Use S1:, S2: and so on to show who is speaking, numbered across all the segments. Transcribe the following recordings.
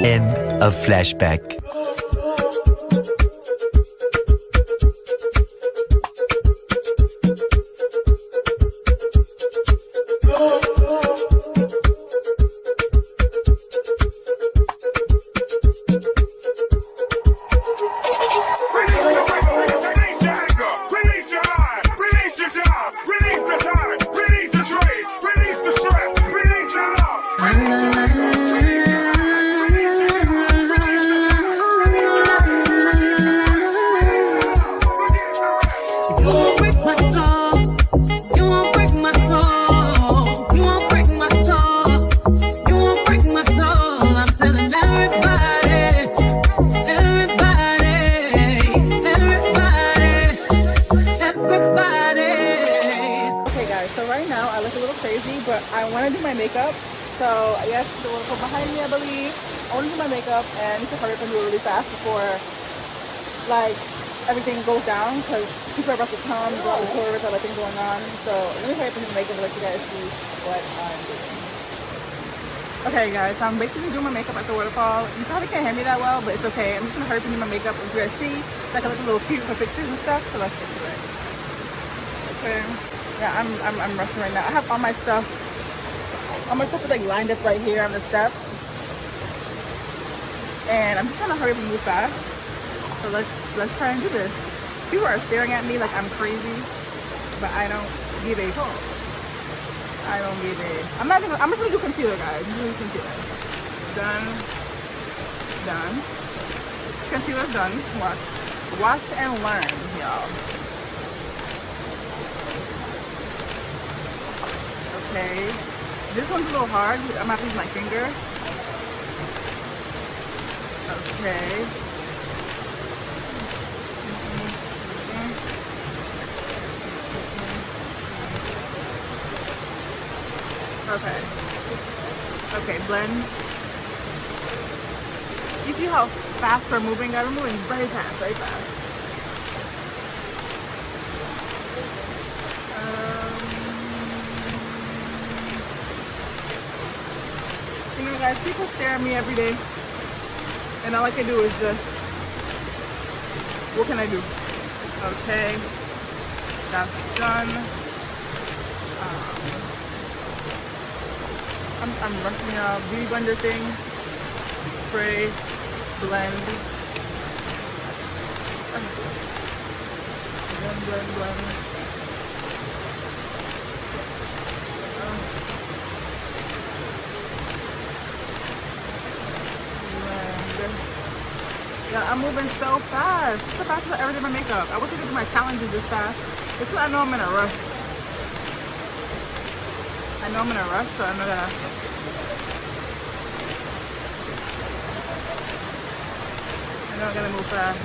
S1: End of flashback.
S2: I want to do my makeup, so yes, the one behind me, I believe. I want to do my makeup and I need to hurry up and do it really fast before like everything goes down, because people are about to come, there's a lot of tourists, everything going on. So let me hurry up and do my makeup and let you guys see what I'm doing. Okay guys, so I'm basically doing my makeup at the waterfall. You probably can't hear me that well, but it's okay. I'm just gonna hurry up and do my makeup and you guys see so I can look a little cute for pictures and stuff. So let's get to it. Okay. Yeah, I'm rushing right now. I have all my stuff. All my stuff is like lined up right here on the steps. And I'm just trying to hurry up and move fast. So let's try and do this. People are staring at me like I'm crazy, but I don't give a fuck. I don't give a. I'm just gonna do concealer, guys. I'm gonna do concealer. Done. Done. Concealer's done. Watch and learn, y'all. Okay. This one's a little hard. I'm gonna have to use my finger. Okay. Okay. Okay, blend. You see how fast we're moving? We're moving very fast, very fast. You know, guys, people stare at me every day, and all I can do is just, what can I do? Okay, that's done. I'm rushing a beauty blender thing. Spray, blend. Blend. Yeah, I'm moving so fast. It's the fastest I ever did my makeup. I wish I could do my challenges this fast. It's because I know I'm in a rush. I know I'm in a rush, so I'm gonna. I know I'm gonna move fast.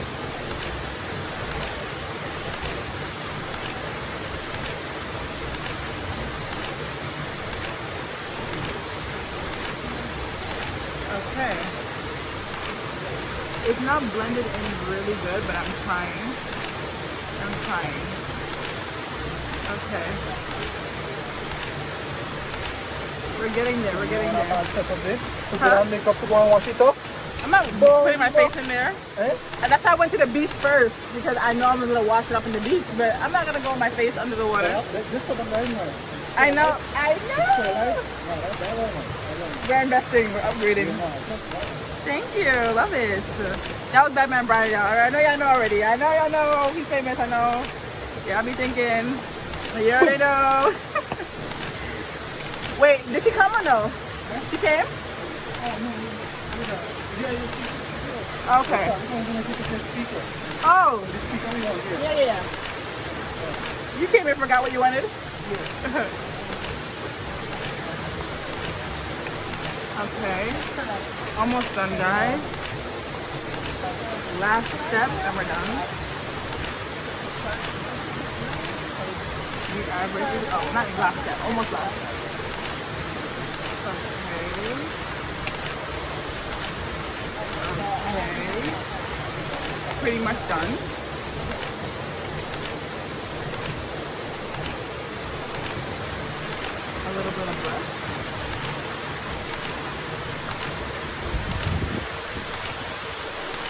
S2: Okay. It's not blended in really good, but I'm trying. Okay. We're getting there. I'm not putting my face in there. And that's why I went to the beach first, because I know I'm going to wash it up in the beach, but I'm not going to go with my face under the water. I know. We're investing, we're upgrading. Thank you, love it. That was Batman Brian, y'all. I know y'all know already. I know y'all know he's famous, I know. Y'all be thinking, you already know. Wait, did she come or no? She came? Okay. Oh. Yeah. You came and forgot what you wanted? Yeah. Okay, almost done, guys. Last step, and we're done. We are basically, oh, not last step, almost last step. Okay. Pretty much done. A little bit of brush.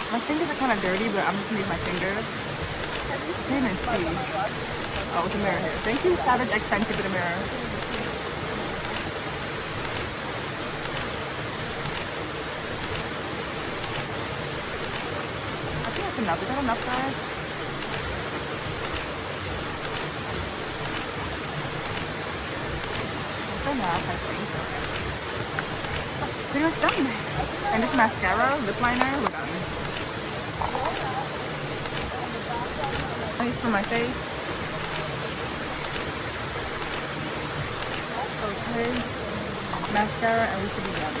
S2: My fingers are kind of dirty, but I'm just gonna use my fingers. I can't even see. Oh, it's a mirror here. Thank you, Savage X10, keep it a mirror. I think that's enough. Is that enough, guys? That's enough, I think. Pretty much done. And this mascara, lip liner, we're done. Nice for my face. Okay. Mascara, and we should be done.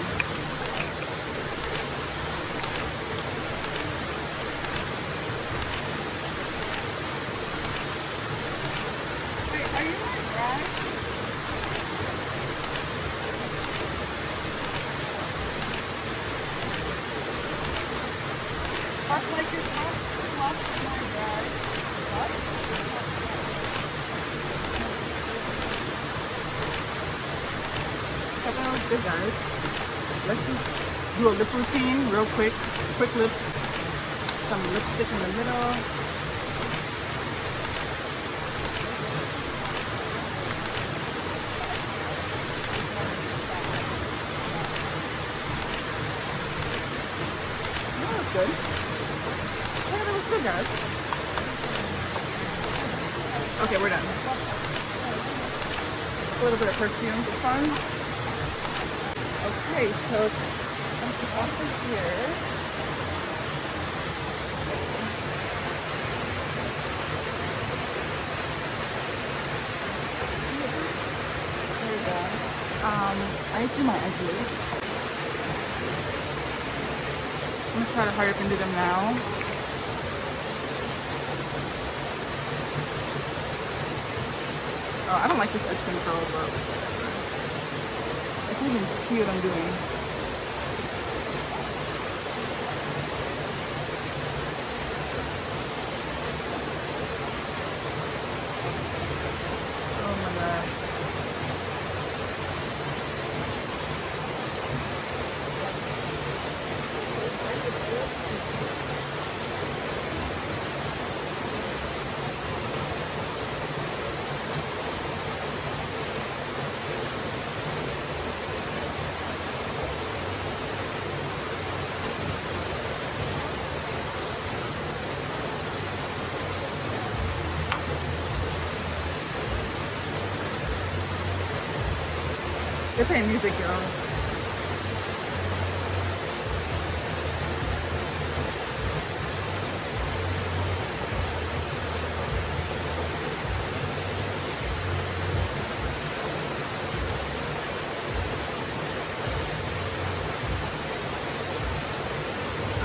S2: Wait, are you not dry? That's like your top flush and my dry. What? So that was good, guys. Let's just do a lip routine real quick. Quick lips. Some lipstick in the middle. That was good. Yeah, that was good, guys. Okay, we're done. A little bit of perfume for fun. Okay, so let's off of here. There we go. I need to do my edges. I'm gonna try to hurry up and do them now. Oh, I don't like this edge control, but I can't even see what I'm doing. Oh my god. They're playing music, y'all.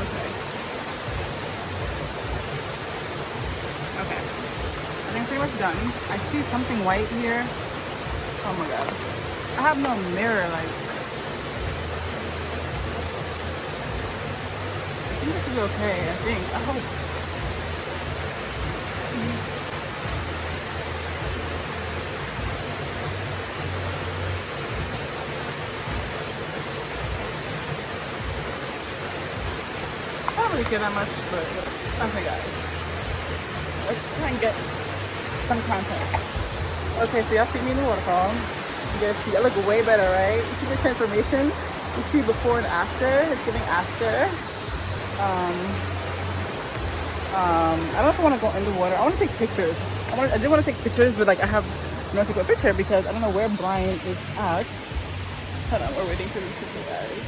S2: Okay. I think pretty much done. I see something white here. Oh my god. I have no mirror, like. I think this is okay, I think. I hope. I don't really care that much, but okay, guys. Let's try and get some content. Okay, so y'all see me in the waterfall. You guys see, I look way better, right? You see the transformation? You see before and after. It's giving after. I don't know if I want to go in the water. I want to take pictures. I did want to take pictures, but like I have no to take a picture because I don't know where Brian is at. Hold on, we're waiting for these people, guys.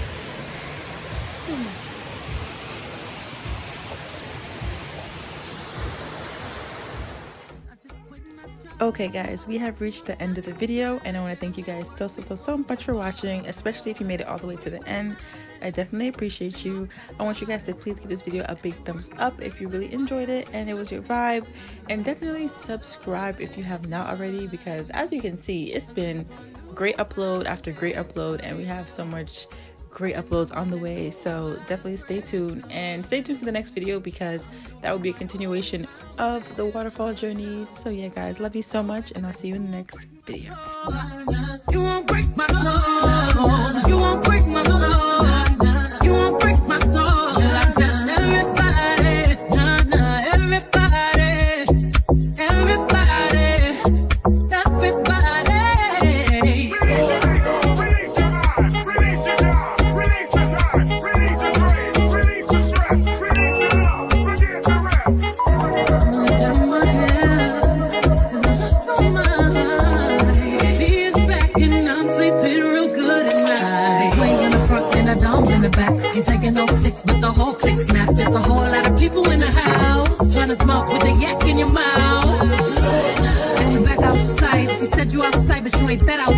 S2: Okay guys, we have reached the end of the video, and I want to thank you guys so much for watching, especially if you made it all the way to the end. I definitely appreciate you. I want you guys to please give this video a big thumbs up if you really enjoyed it and it was your vibe, and definitely subscribe if you have not already, because as you can see, it's been great upload after great upload, and we have so much great uploads on the way. So definitely stay tuned, and stay tuned for the next video, because that will be a continuation of the waterfall journey. So yeah guys, love you so much, and I'll see you in the next video.
S3: You won't break my soul. You won't break my soul. You won't break my soul. I tell everybody, everybody.
S4: Release your mind, release your job, release the time, release the strain, release the stress, release it all, forget the rest.
S3: Down my head, 'cause I lost my mind. Peace back and I'm sleeping real good at night. The planes in the front and the domes in the back. Ain't taking no flicks, but the whole click snap. There's a whole lot of people in the house trying to smoke with the yak in your mouth. And you back outside. You said you outside, but you ain't that outside.